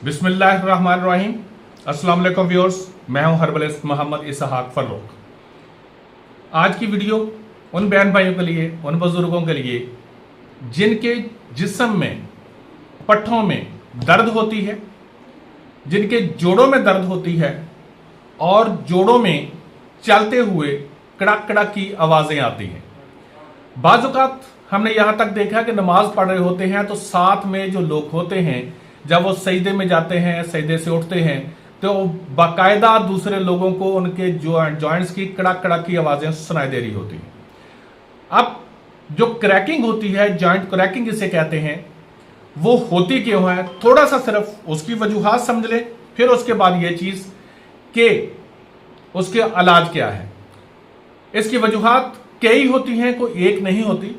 बिस्मिल्लाहिर्रहमानिर्रहीम। अस्सलाम वालेकुम व्यूअर्स, मैं हूं हर्बलिस्ट मोहम्मद इसहाक फर्रुख। आज की वीडियो उन बहन भाइयों के लिए, उन बुजुर्गों के लिए जिनके जिस्म में, पट्ठों में दर्द होती है, जिनके जोड़ों में दर्द होती है और जोड़ों में चलते हुए कड़क कड़क की आवाजें आती हैं। बाज़ औक़ात हमने यहां तक देखा कि नमाज पढ़ रहे होते हैं तो साथ में जो लोग होते हैं, जब वो सजदे में जाते हैं, सजदे से उठते हैं, तो बाकायदा दूसरे लोगों को उनके जॉइंट्स की कड़क कड़क की आवाजें सुनाई दे रही होती हैं। अब जो क्रैकिंग होती है, जॉइंट क्रैकिंग जिसे कहते हैं, वो होती क्यों है, थोड़ा सा सिर्फ उसकी वजूहात समझ लें, फिर उसके बाद ये चीज कि उसके इलाज क्या है। इसकी वजूहात कई होती हैं, कोई एक नहीं होती।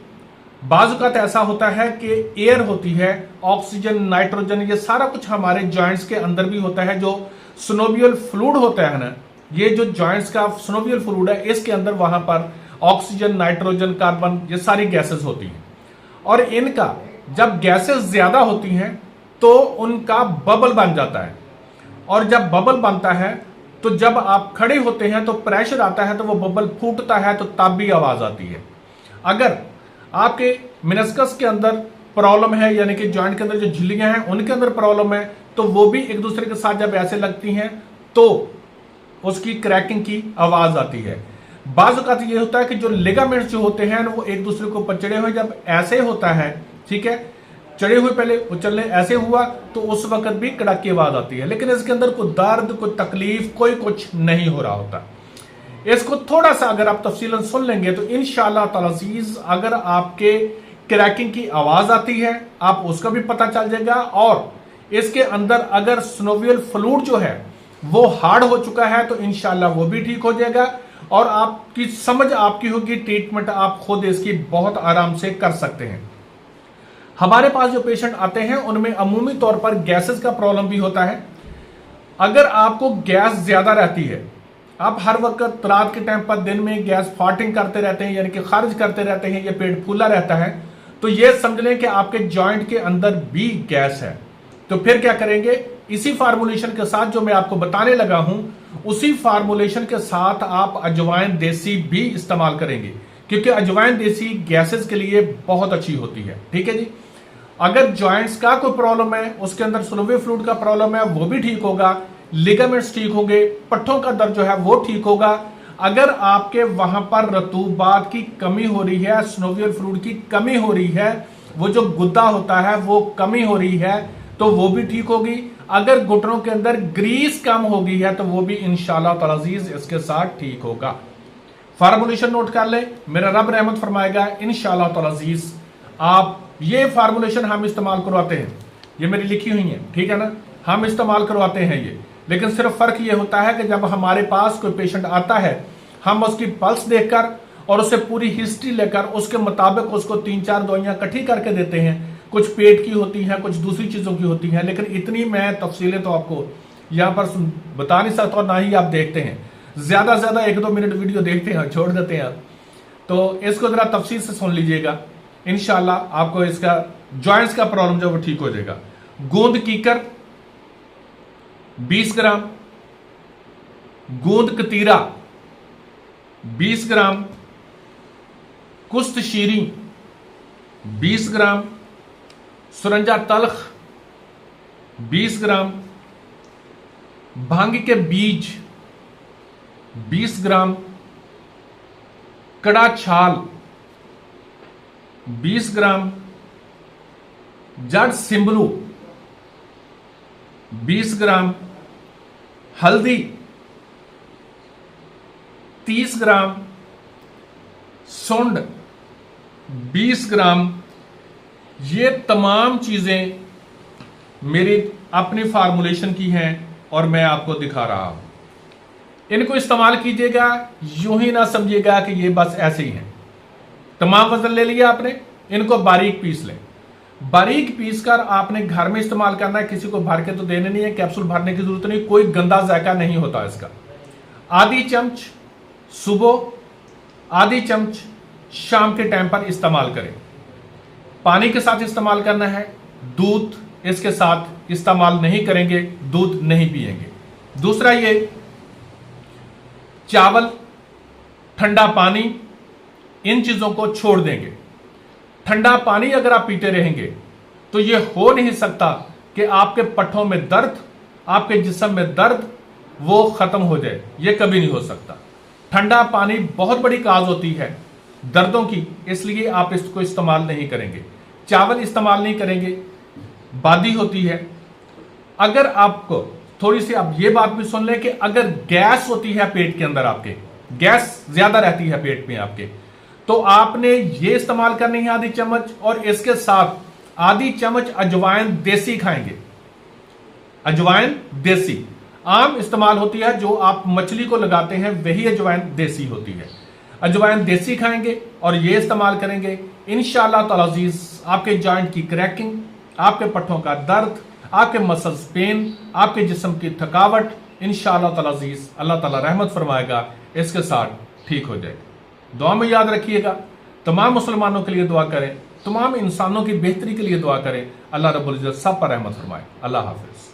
बाज़ औक़ात ऐसा होता है कि एयर होती है, ऑक्सीजन, नाइट्रोजन, ये सारा कुछ हमारे जॉइंट्स के अंदर भी होता है। जो सिनोवियल फ्लूइड होता है ना, ये जो जॉइंट्स का सिनोवियल फ्लूइड है, इसके अंदर वहां पर ऑक्सीजन, नाइट्रोजन, कार्बन, ये सारी गैसेस होती हैं। और इनका जब गैसेस ज्यादा होती हैं तो उनका बबल बन जाता है, और जब बबल बनता है तो जब आप खड़े होते हैं तो प्रेशर आता है, तो वो बबल फूटता है, तो तब भी आवाज आती है। अगर आपके मेनिस्कस के अंदर प्रॉब्लम है, यानी कि जॉइंट के अंदर जो झिल्लियां हैं उनके अंदर प्रॉब्लम है, तो वो भी एक दूसरे के साथ जब ऐसे लगती हैं तो उसकी क्रैकिंग की आवाज आती है। बाज़ औक़ात ये होता है कि जो लिगामेंट्स जो होते हैं वो एक दूसरे को ऊपर चढ़े हुए, जब ऐसे होता है, ठीक है, चढ़े हुए पहले उछलने ऐसे हुआ तो उस वक्त भी कड़क की आवाज आती है। लेकिन इसके अंदर कोई दर्द, कोई तकलीफ, कोई कुछ नहीं हो रहा होता। इसको थोड़ा सा अगर आप तफसीलन सुन लेंगे तो इंशाअल्लाह ताला अज़ीज़, अगर आपके क्रैकिंग की आवाज आती है आप उसका भी पता चल जाएगा, और इसके अंदर अगर सिनोवियल फ्लूइड जो है वो हार्ड हो चुका है तो इंशाअल्लाह वो भी ठीक हो जाएगा, और आपकी समझ आपकी होगी, ट्रीटमेंट आप खुद इसकी बहुत आराम से कर सकते हैं। हमारे पास जो पेशेंट आते हैं उनमें अमूमी तौर पर गैसेस का प्रॉब्लम भी होता है। अगर आपको गैस ज्यादा रहती है, आप हर वक्त रात के टाइम पर, दिन में गैस फार्टिंग करते रहते हैं, यानी कि खारिज करते रहते हैं, ये पेट फूला रहता है, तो ये समझ लें कि आपके जॉइंट के अंदर भी गैस है। तो फिर क्या करेंगे, इसी फार्मूलेशन के साथ जो मैं आपको बताने लगा हूं, उसी फार्मूलेशन के साथ आप अजवाइन देसी भी इस्तेमाल करेंगे, क्योंकि अजवाइन देसी गैसेस के लिए बहुत अच्छी होती है। ठीक है जी। अगर जॉइंट्स का कोई प्रॉब्लम है, उसके अंदर सिनोवियल फ्लूइड का प्रॉब्लम है, वो भी ठीक होगा, लिगामेंट्स ठीक होंगे, पट्ठों का दर्द जो है वो ठीक होगा। अगर आपके वहां पर रतूबात की कमी हो रही है, सिनोवियल फ्लूइड की कमी हो रही है, वो जो गुद्दा होता है वो कमी हो रही है, तो वो भी ठीक होगी। अगर घुटनों के अंदर ग्रीस कम हो गई है तो वो भी इंशाअल्लाह ताला अज़ीज़ इसके साथ ठीक होगा। फार्मूलेशन नोट कर ले, मेरा रब रहमत फरमाएगा इंशाअल्लाह ताला अज़ीज़। आप ये फार्मूलेशन हम इस्तेमाल करवाते हैं, ये मेरी लिखी हुई है, ठीक है ना, हम इस्तेमाल करवाते हैं ये। लेकिन सिर्फ फर्क ये होता है कि जब हमारे पास कोई पेशेंट आता है, हम उसकी पल्स देखकर और उससे पूरी हिस्ट्री लेकर उसके मुताबिक उसको 3-4 दवाइयां इकट्ठी करके देते हैं। कुछ पेट की होती हैं, कुछ दूसरी चीजों की होती हैं, लेकिन इतनी मैं तफसीलें तो आपको यहां पर बता नहीं सकता, और ना ही आप देखते हैं। ज्यादा से ज्यादा 1-2 मिनट वीडियो देखते हैं, छोड़ देते हैं। तो इसको जरा तफसील से सुन लीजिएगा, इंशाअल्लाह आपको इसका जॉइंट्स का प्रॉब्लम जो वो ठीक हो जाएगा। गोंद कीकर 20 ग्राम, गोंद कतीरा 20 ग्राम, कुस्त शीरी 20 ग्राम, सुरंजा तलख 20 ग्राम, भांग के बीज 20 ग्राम, कड़ा छाल 20 ग्राम, जड़ सिंबलू 20 ग्राम, हल्दी 30 ग्राम, सुंड 20 ग्राम। ये तमाम चीजें मेरी अपनी फार्मूलेशन की हैं और मैं आपको दिखा रहा हूं। इनको इस्तेमाल कीजिएगा, यूं ही ना समझिएगा कि ये बस ऐसे ही हैं। तमाम वजन ले लिया आपने, इनको बारीक पीस लें। बारीक पीस कर आपने घर में इस्तेमाल करना है, किसी को भर के तो देने नहीं है, कैप्सूल भरने की जरूरत नहीं, कोई गंदा जायका नहीं होता इसका। आधी चम्मच सुबह, आधी चम्मच शाम के टाइम पर इस्तेमाल करें। पानी के साथ इस्तेमाल करना है, दूध इसके साथ इस्तेमाल नहीं करेंगे, दूध नहीं पिएंगे। दूसरा ये चावल, ठंडा पानी, इन चीजों को छोड़ देंगे। ठंडा पानी अगर आप पीते रहेंगे तो यह हो नहीं सकता कि आपके पट्ठों में दर्द, आपके जिस्म में दर्द वो खत्म हो जाए, यह कभी नहीं हो सकता। ठंडा पानी बहुत बड़ी काज होती है दर्दों की, इसलिए आप इसको इस्तेमाल नहीं करेंगे। चावल इस्तेमाल नहीं करेंगे, बादी होती है। अगर आपको थोड़ी सी आप ये बात भी सुन लें कि अगर गैस होती है पेट के अंदर, आपके गैस ज्यादा रहती है पेट में आपके, तो आपने ये इस्तेमाल करनी है आधी चम्मच, और इसके साथ आधी चम्मच अजवाइन देसी खाएंगे। अजवाइन देसी आम इस्तेमाल होती है, जो आप मछली को लगाते हैं वही अजवाइन देसी होती है। अजवाइन देसी खाएंगे और ये इस्तेमाल करेंगे। इंशाअल्लाह ताला अजीज आपके जॉइंट की क्रैकिंग, आपके पट्ठों का दर्द, आपके मसल्स पेन, आपके जिस्म की थकावट इंशाअल्लाह ताला अजीज अल्लाह ताला रहमत फरमाएगा, इसके साथ ठीक हो जाएगा। दुआ में याद रखिएगा, तमाम मुसलमानों के लिए दुआ करें, तमाम इंसानों की बेहतरी के लिए दुआ करें। अल्लाह रब्बुल इज्जत सब पर रहमत फरमाए। अल्लाह हाफिज।